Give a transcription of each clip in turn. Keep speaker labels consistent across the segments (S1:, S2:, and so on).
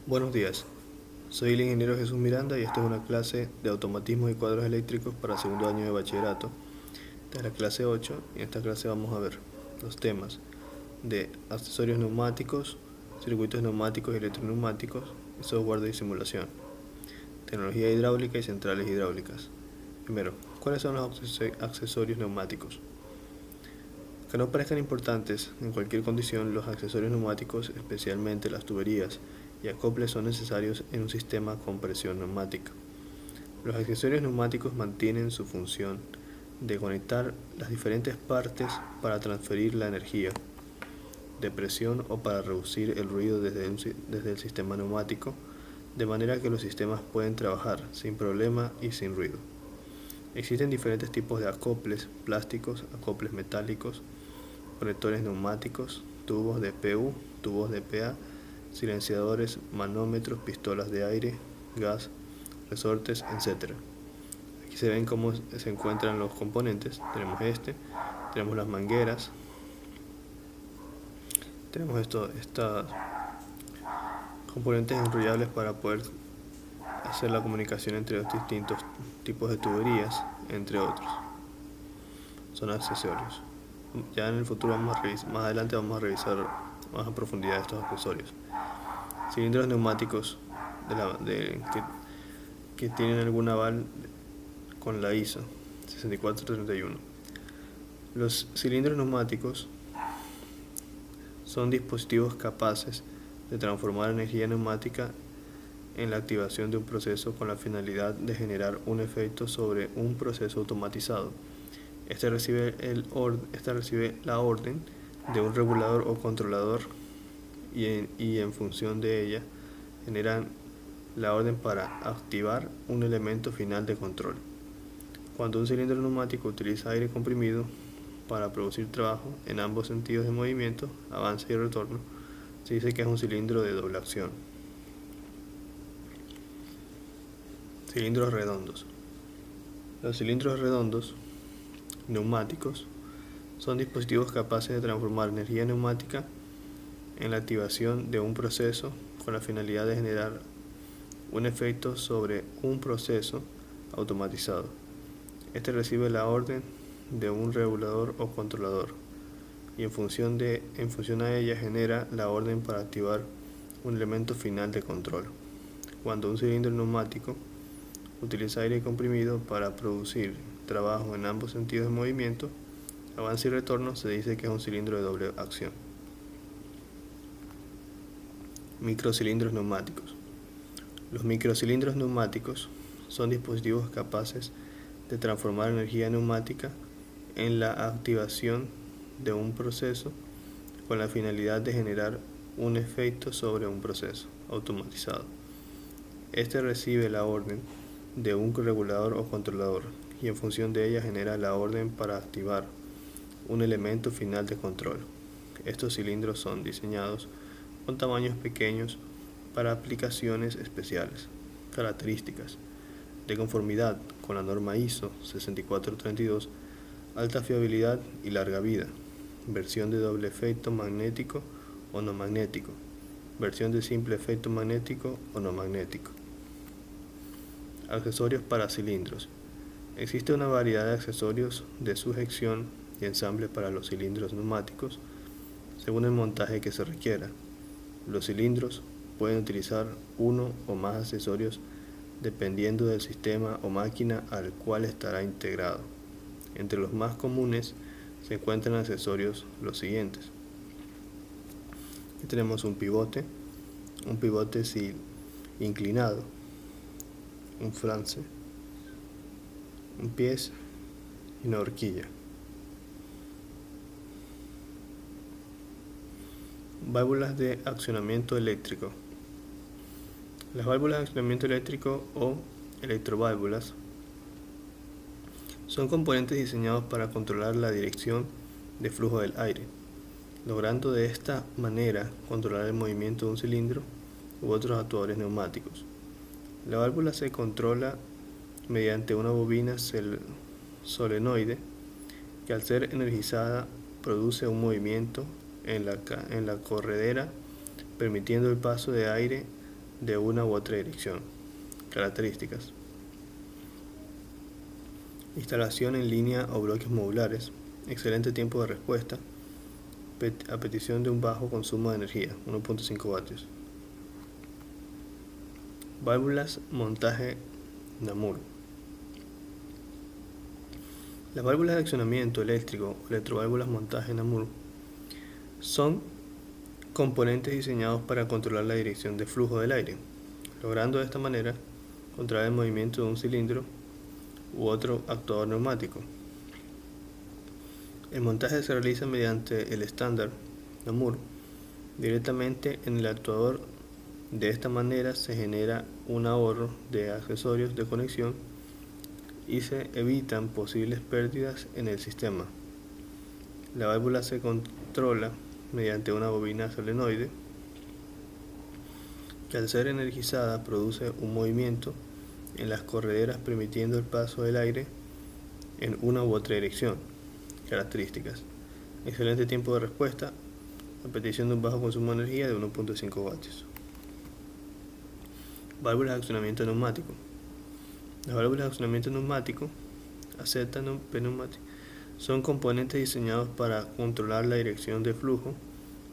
S1: Buenos días, soy el ingeniero Jesús Miranda y esta es una clase de automatismos y cuadros eléctricos para segundo año de bachillerato. Esta es la clase 8 y en esta clase vamos a ver los temas de accesorios neumáticos, circuitos neumáticos y electroneumáticos y software de simulación, tecnología hidráulica y centrales hidráulicas. Primero, ¿cuáles son los accesorios neumáticos? Que no parezcan importantes en cualquier condición, los accesorios neumáticos, especialmente las tuberías y acoples, son necesarios en un sistema con presión neumática. Los accesorios neumáticos mantienen su función de conectar las diferentes partes para transferir la energía de presión o para reducir el ruido desde el sistema neumático, de manera que los sistemas pueden trabajar sin problema y sin ruido. Existen diferentes tipos de acoples plásticos, acoples metálicos, conectores neumáticos, tubos de PU, tubos de PA, silenciadores, manómetros, pistolas de aire, gas, resortes, etc. Aquí se ven cómo se encuentran los componentes. Tenemos las mangueras, tenemos estos componentes enrollables para poder hacer la comunicación entre los distintos tipos de tuberías, entre otros. Son accesorios. Ya en el futuro más adelante vamos a revisar más a profundidad estos accesorios. Cilindros neumáticos que tienen algún aval con la ISO 6431. Los cilindros neumáticos son dispositivos capaces de transformar energía neumática en la activación de un proceso con la finalidad de generar un efecto sobre un proceso automatizado. Este recibe la orden de un regulador o controlador y en función de ella generan la orden para activar un elemento final de control. Cuando un cilindro neumático utiliza aire comprimido para producir trabajo en ambos sentidos de movimiento, avance y retorno, se dice que es un cilindro de doble acción. Cilindros redondos. Los cilindros redondos neumáticos son dispositivos capaces de transformar energía neumática en la activación de un proceso con la finalidad de generar un efecto sobre un proceso automatizado. Este recibe la orden de un regulador o controlador y en función a ella genera la orden para activar un elemento final de control. Cuando un cilindro neumático utiliza aire comprimido para producir trabajo en ambos sentidos de movimiento, avance y retorno, se dice que es un cilindro de doble acción. Microcilindros neumáticos. Los microcilindros neumáticos son dispositivos capaces de transformar energía neumática en la activación de un proceso con la finalidad de generar un efecto sobre un proceso automatizado. Este recibe la orden de un regulador o controlador y en función de ella genera la orden para activar un elemento final de control. Estos cilindros son diseñados con tamaños pequeños para aplicaciones especiales. Características: de conformidad con la norma ISO 6432, alta fiabilidad y larga vida, versión de doble efecto magnético o no magnético, versión de simple efecto magnético o no magnético. Accesorios para cilindros. Existe una variedad de accesorios de sujeción y ensamble para los cilindros neumáticos según el montaje que se requiera. Los cilindros pueden utilizar uno o más accesorios dependiendo del sistema o máquina al cual estará integrado. Entre los más comunes se encuentran accesorios los siguientes. Aquí tenemos un pivote inclinado, un flance, un pies y una horquilla. Válvulas de accionamiento eléctrico. Las válvulas de accionamiento eléctrico o electroválvulas son componentes diseñados para controlar la dirección de flujo del aire, logrando de esta manera controlar el movimiento de un cilindro u otros actuadores neumáticos. La válvula se controla mediante una bobina solenoide que al ser energizada produce un movimiento en la corredera, permitiendo el paso de aire de una u otra dirección. Características: instalación en línea o bloques modulares, excelente tiempo de respuesta, a petición de un bajo consumo de energía, 1.5 vatios. Válvulas montaje Namur. Las válvulas de accionamiento eléctrico o electroválvulas montaje Namur son componentes diseñados para controlar la dirección de flujo del aire, logrando de esta manera controlar el movimiento de un cilindro u otro actuador neumático. El montaje se realiza mediante el estándar Namur directamente en el actuador. De esta manera se genera un ahorro de accesorios de conexión y se evitan posibles pérdidas en el sistema. La válvula se controla mediante una bobina solenoide que, al ser energizada, produce un movimiento en las correderas permitiendo el paso del aire en una u otra dirección. Características: excelente tiempo de respuesta, a petición de un bajo consumo de energía de 1.5 vatios. Válvulas de accionamiento neumático. Las válvulas de accionamiento neumático, pneumático, son componentes diseñados para controlar la dirección de flujo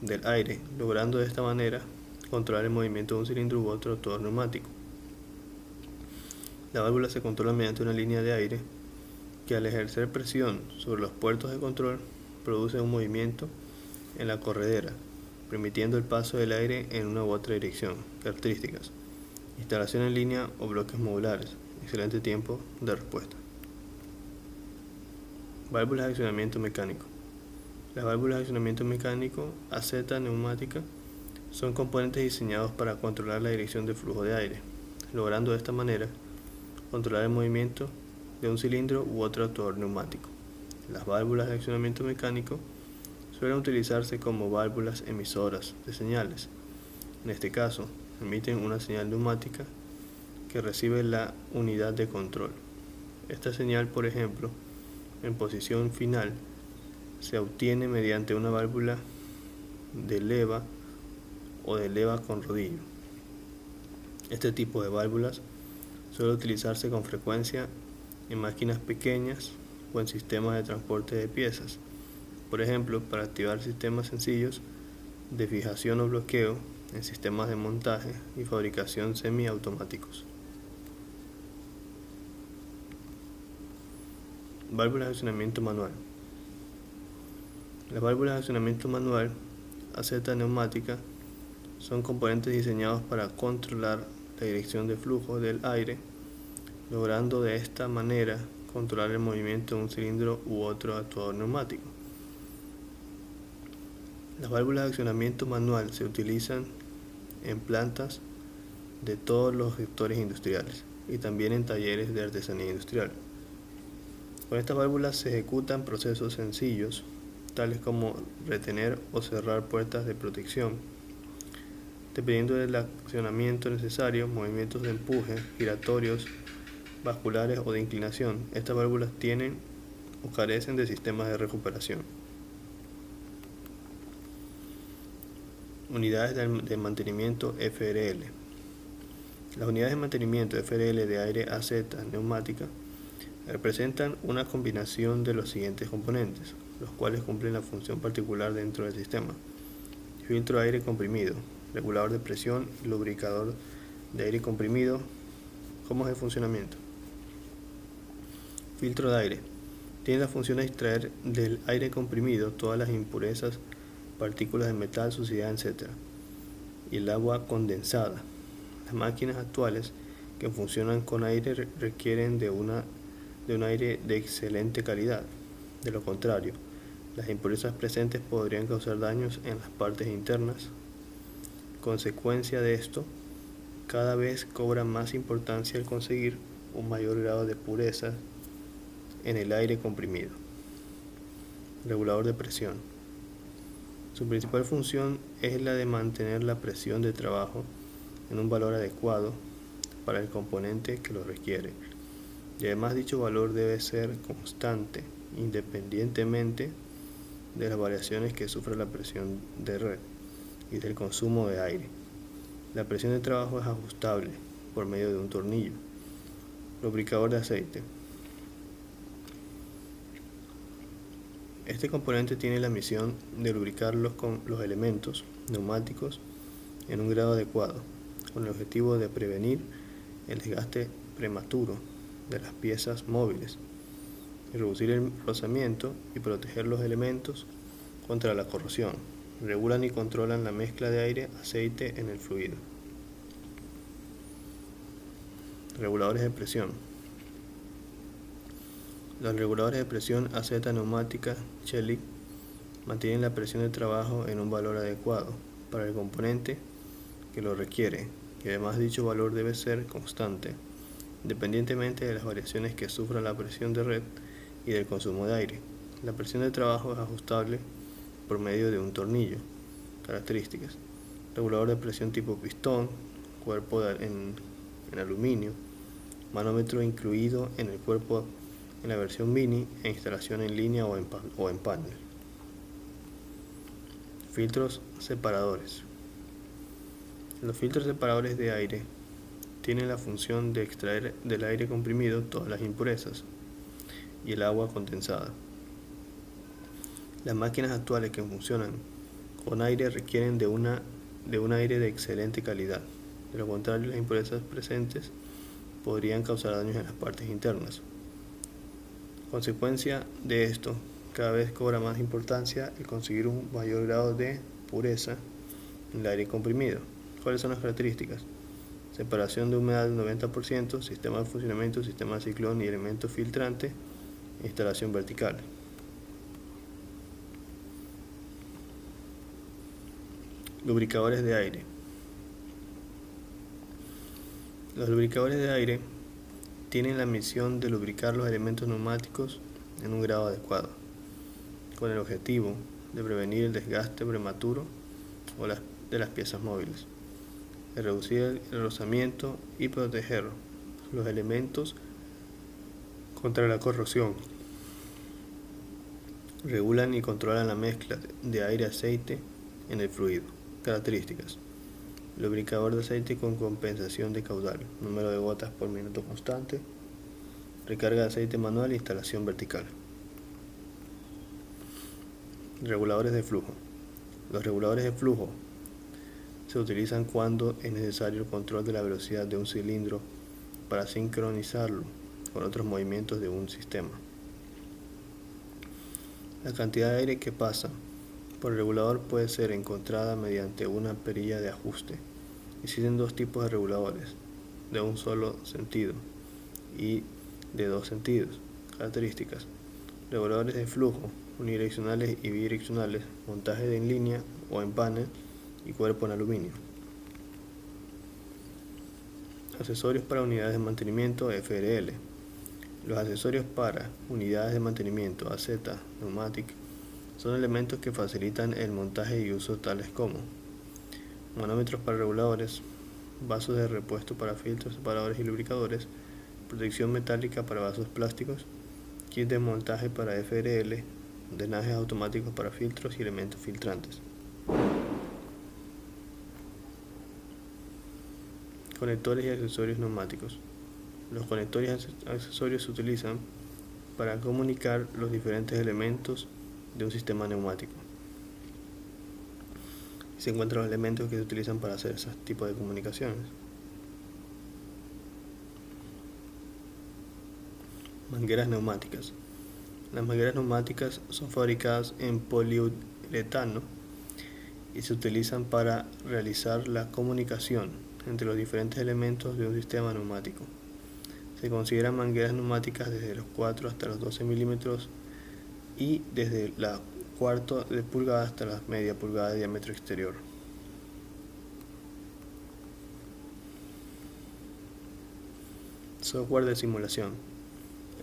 S1: del aire, logrando de esta manera controlar el movimiento de un cilindro u otro actuador neumático. La válvula se controla mediante una línea de aire que, al ejercer presión sobre los puertos de control, produce un movimiento en la corredera, permitiendo el paso del aire en una u otra dirección. Características: instalación en línea o bloques modulares, excelente tiempo de respuesta. Válvulas de accionamiento mecánico. Las válvulas de accionamiento mecánico neumática son componentes diseñados para controlar la dirección de flujo de aire, logrando de esta manera controlar el movimiento de un cilindro u otro actuador neumático. Las válvulas de accionamiento mecánico suelen utilizarse como válvulas emisoras de señales. En este caso, emiten una señal neumática que recibe la unidad de control. Esta señal, por ejemplo, en posición final, se obtiene mediante una válvula de leva o de leva con rodillo. Este tipo de válvulas suele utilizarse con frecuencia en máquinas pequeñas o en sistemas de transporte de piezas, por ejemplo, para activar sistemas sencillos de fijación o bloqueo en sistemas de montaje y fabricación semiautomáticos. Válvulas de accionamiento manual. Las válvulas de accionamiento manual neumática son componentes diseñados para controlar la dirección de flujo del aire, logrando de esta manera controlar el movimiento de un cilindro u otro actuador neumático. Las válvulas de accionamiento manual se utilizan en plantas de todos los sectores industriales y también en talleres de artesanía industrial. Con estas válvulas se ejecutan procesos sencillos, tales como retener o cerrar puertas de protección. Dependiendo del accionamiento necesario, movimientos de empuje, giratorios, basculares o de inclinación, estas válvulas tienen o carecen de sistemas de recuperación. Unidades de mantenimiento FRL. Las unidades de mantenimiento FRL de aire AZ neumática representan una combinación de los siguientes componentes, los cuales cumplen la función particular dentro del sistema: filtro de aire comprimido, regulador de presión y lubricador de aire comprimido. ¿Cómo es el funcionamiento? Filtro de aire. Tiene la función de extraer del aire comprimido todas las impurezas, partículas de metal, suciedad, etc. Y el agua condensada. Las máquinas actuales que funcionan con aire requieren de un aire de excelente calidad. De lo contrario, las impurezas presentes podrían causar daños en las partes internas. Consecuencia de esto, cada vez cobra más importancia el conseguir un mayor grado de pureza en el aire comprimido. Regulador de presión. Su principal función es la de mantener la presión de trabajo en un valor adecuado para el componente que lo requiere. Y además, dicho valor debe ser constante, independientemente de las variaciones que sufre la presión de red y del consumo de aire. La presión de trabajo es ajustable por medio de un tornillo. Lubricador de aceite. Este componente tiene la misión de lubricar los elementos neumáticos en un grado adecuado, con el objetivo de prevenir el desgaste prematuro de las piezas móviles, y reducir el rozamiento y proteger los elementos contra la corrosión. Regulan y controlan la mezcla de aire-aceite en el fluido. Reguladores de presión. Los reguladores de presión aceta neumática Chelik mantienen la presión de trabajo en un valor adecuado para el componente que lo requiere, y además dicho valor debe ser constante, independientemente de las variaciones que sufra la presión de red y del consumo de aire. La presión de trabajo es ajustable por medio de un tornillo. Características: regulador de presión tipo pistón, cuerpo en aluminio, manómetro incluido en el cuerpo en la versión mini e instalación en línea o en panel. Filtros separadores. Los filtros separadores de aire tienen la función de extraer del aire comprimido todas las impurezas y el agua condensada. Las máquinas actuales que funcionan con aire requieren de un aire de excelente calidad. De lo contrario, las impurezas presentes podrían causar daños en las partes internas. Consecuencia de esto, cada vez cobra más importancia el conseguir un mayor grado de pureza en el aire comprimido. ¿Cuáles son las características? Separación de humedad del 90%, sistema de funcionamiento, sistema de ciclón y elemento filtrante, instalación vertical. Lubricadores de aire. Los lubricadores de aire tienen la misión de lubricar los elementos neumáticos en un grado adecuado, con el objetivo de prevenir el desgaste prematuro de las piezas móviles, de reducir el rozamiento y proteger los elementos contra la corrosión. Regulan y controlan la mezcla de aire-aceite en el fluido. Características: lubricador de aceite con compensación de caudal, número de gotas por minuto constante, recarga de aceite manual e instalación vertical. Reguladores de flujo. Los reguladores de flujo se utilizan cuando es necesario el control de la velocidad de un cilindro para sincronizarlo con otros movimientos de un sistema. La cantidad de aire que pasa por el regulador puede ser encontrada mediante una perilla de ajuste. Existen dos tipos de reguladores, de un solo sentido y de dos sentidos. Características: reguladores de flujo, unidireccionales y bidireccionales, montaje en línea o en panel y cuerpo en aluminio. Accesorios para unidades de mantenimiento FRL. Los accesorios para unidades de mantenimiento AZ Pneumatic son elementos que facilitan el montaje y uso, tales como manómetros para reguladores, vasos de repuesto para filtros, separadores y lubricadores, protección metálica para vasos plásticos, kit de montaje para FRL, drenajes automáticos para filtros y elementos filtrantes. Conectores y accesorios neumáticos. Los conectores y accesorios se utilizan para comunicar los diferentes elementos de un sistema neumático. Se encuentran los elementos que se utilizan para hacer ese tipo de comunicaciones. Mangueras neumáticas. Las mangueras neumáticas son fabricadas en poliuretano y se utilizan para realizar la comunicación entre los diferentes elementos de un sistema neumático. Se consideran mangueras neumáticas desde los 4 hasta los 12 milímetros y desde la cuarto de pulgada hasta la media pulgada de diámetro exterior. Software de simulación.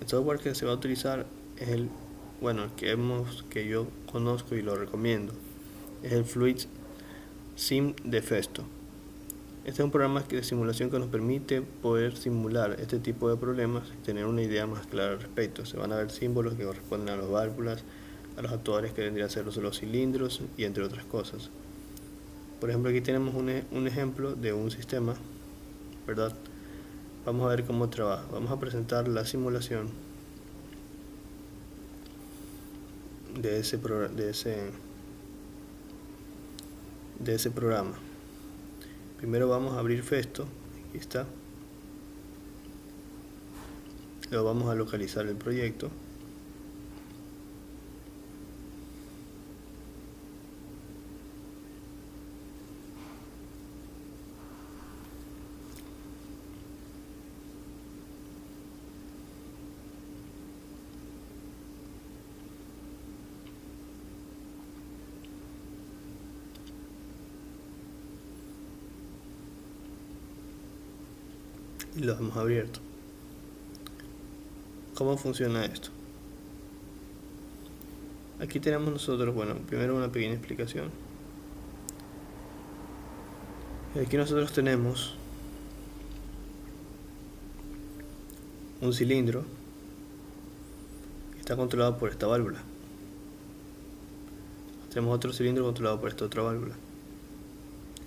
S1: El software que se va a utilizar es el que yo conozco y lo recomiendo, es el Fluid Sim de Festo. Este es un programa de simulación que nos permite poder simular este tipo de problemas y tener una idea más clara al respecto. Se van a ver símbolos que corresponden a las válvulas, a los actuadores que vendrían a ser los cilindros y entre otras cosas. Por ejemplo, aquí tenemos un ejemplo de un sistema, ¿verdad? Vamos a ver cómo trabaja. Vamos a presentar la simulación de ese programa. Primero vamos a abrir Festo, aquí está. Luego vamos a localizar el proyecto. Y lo hemos abierto. ¿Cómo funciona esto? Aquí tenemos nosotros, bueno, primero una pequeña explicación. Aquí nosotros tenemos un cilindro que está controlado por esta válvula. Tenemos otro cilindro controlado por esta otra válvula.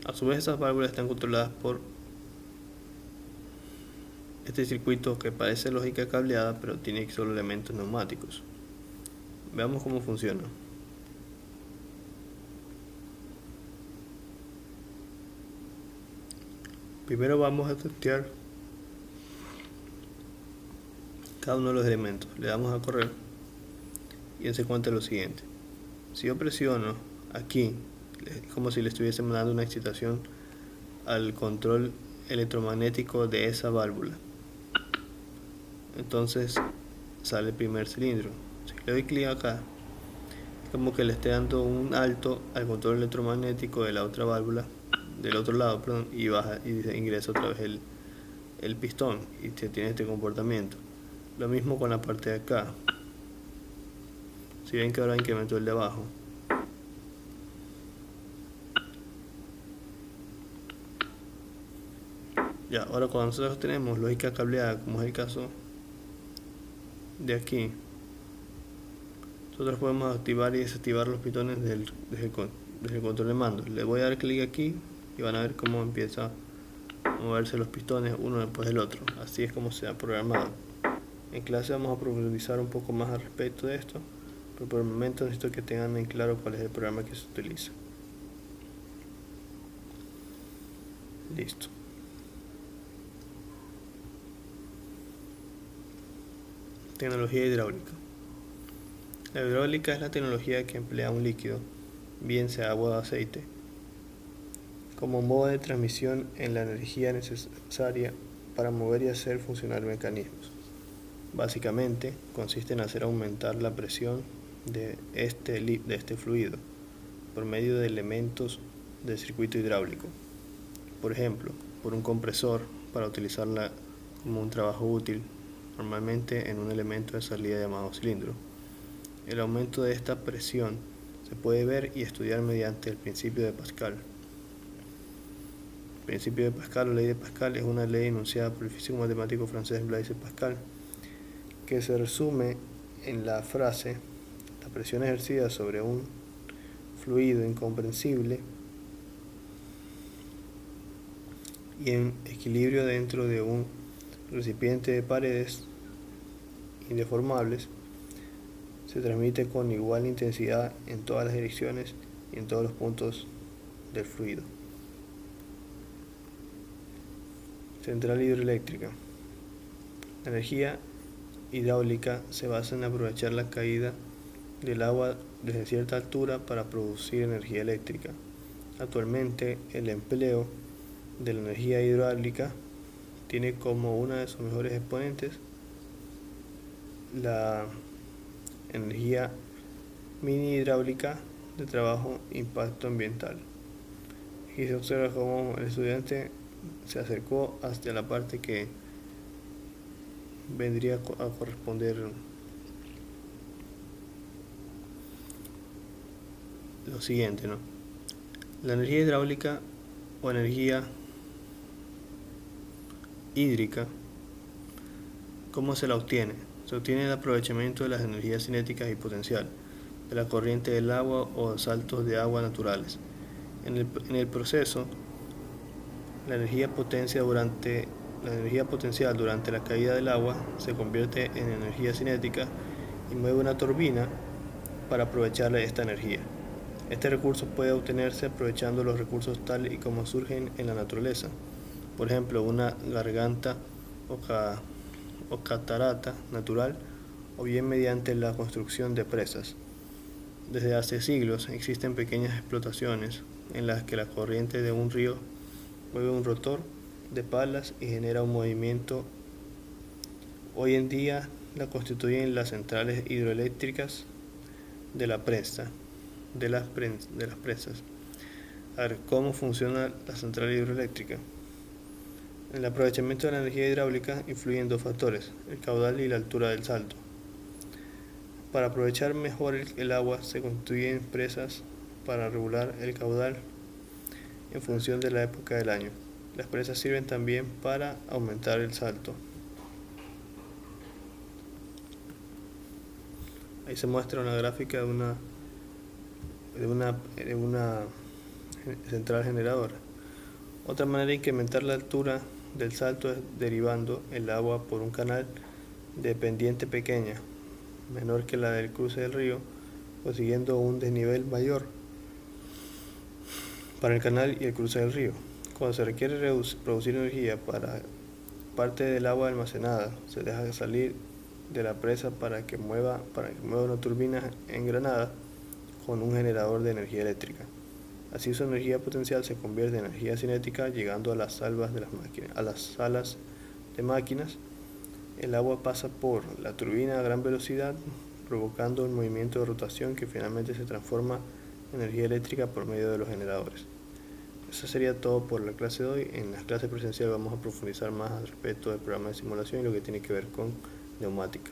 S1: A su vez, estas válvulas están controladas por este circuito que parece lógica cableada, pero tiene solo elementos neumáticos. Veamos cómo funciona. Primero vamos a testear cada uno de los elementos. Le damos a correr y él se cuenta lo siguiente. Si yo presiono aquí, es como si le estuviese dando una excitación al control electromagnético de esa válvula. Entonces sale el primer cilindro. Si le doy clic acá, es como que le esté dando un alto al control electromagnético de la otra válvula, del otro lado, perdón, y baja y ingresa otra vez el pistón y se tiene este comportamiento. Lo mismo con la parte de acá. Si ven que ahora incrementó el de abajo. Ya, ahora cuando nosotros tenemos lógica cableada, como es el caso de aquí, nosotros podemos activar y desactivar los pistones desde el control de mando. Le voy a dar clic aquí y van a ver cómo empieza a moverse los pistones uno después del otro. Así es como se ha programado. En clase vamos a profundizar un poco más al respecto de esto, pero por el momento necesito que tengan en claro cuál es el programa que se utiliza. Listo. Tecnología hidráulica. La hidráulica es la tecnología que emplea un líquido, bien sea agua o aceite, como modo de transmisión en la energía necesaria para mover y hacer funcionar mecanismos. Básicamente, consiste en hacer aumentar la presión de este fluido por medio de elementos del circuito hidráulico. Por ejemplo, por un compresor para utilizarla como un trabajo útil, normalmente en un elemento de salida llamado cilindro. El aumento de esta presión se puede ver y estudiar mediante el principio de Pascal. El principio de Pascal o ley de Pascal es una ley enunciada por el físico matemático francés Blaise Pascal, que se resume en la frase: la presión ejercida sobre un fluido incompresible y en equilibrio dentro de un recipiente de paredes indeformables se transmite con igual intensidad en todas las direcciones y en todos los puntos del fluido. Central hidroeléctrica. La energía hidráulica se basa en aprovechar la caída del agua desde cierta altura para producir energía eléctrica. Actualmente, el empleo de la energía hidráulica tiene como una de sus mejores exponentes la energía mini hidráulica de trabajo impacto ambiental. Aquí se observa cómo el estudiante se acercó hasta la parte que vendría a corresponder lo siguiente, ¿no? La energía hidráulica o energía hídrica, ¿cómo se la obtiene? Se obtiene el aprovechamiento de las energías cinéticas y potencial, de la corriente del agua o saltos de agua naturales, En el proceso, la energía potencial durante la caída del agua se convierte en energía cinética y mueve una turbina para aprovechar esta energía. Este recurso puede obtenerse aprovechando los recursos tal y como surgen en la naturaleza, por ejemplo una garganta o catarata natural, o bien mediante la construcción de presas. Desde hace siglos existen pequeñas explotaciones en las que la corriente de un río mueve un rotor de palas y genera un movimiento. Hoy en día la constituyen las centrales hidroeléctricas de las presas. A ver, ¿cómo funciona la central hidroeléctrica? En el aprovechamiento de la energía hidráulica influyen dos factores, el caudal y la altura del salto. Para aprovechar mejor el agua se construyen presas para regular el caudal en función de la época del año. Las presas sirven también para aumentar el salto. Ahí se muestra una gráfica de una central generadora. Otra manera de incrementar la altura del salto es derivando el agua por un canal de pendiente pequeña, menor que la del cruce del río, consiguiendo un desnivel mayor para el canal y el cruce del río. Cuando se requiere producir energía para parte del agua almacenada, se deja salir de la presa para que mueva una turbina engranada con un generador de energía eléctrica. Así su energía potencial se convierte en energía cinética, llegando a las salas de máquinas. El agua pasa por la turbina a gran velocidad, provocando un movimiento de rotación que finalmente se transforma en energía eléctrica por medio de los generadores. Eso sería todo por la clase de hoy. En la clase presencial vamos a profundizar más al respecto del programa de simulación y lo que tiene que ver con neumática.